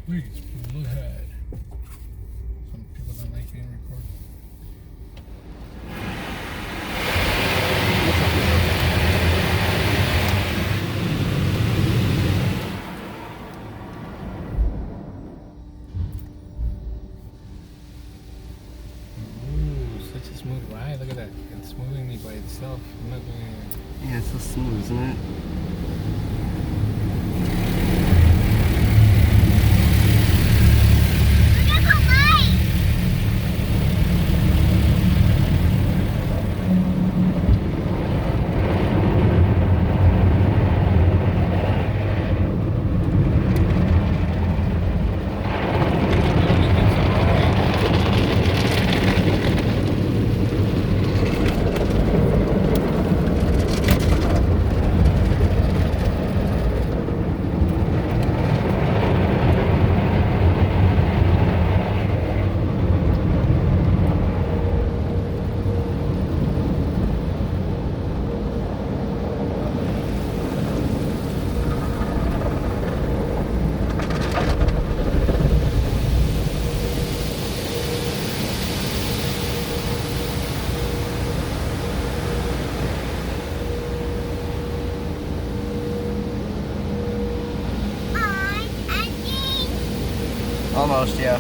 Please pull ahead. Some people don't like being recorded. Ooh, such a smooth ride. Look at that. It's moving me by itself. I'm not doing it. Yeah, it's so smooth, isn't it? Almost, yeah.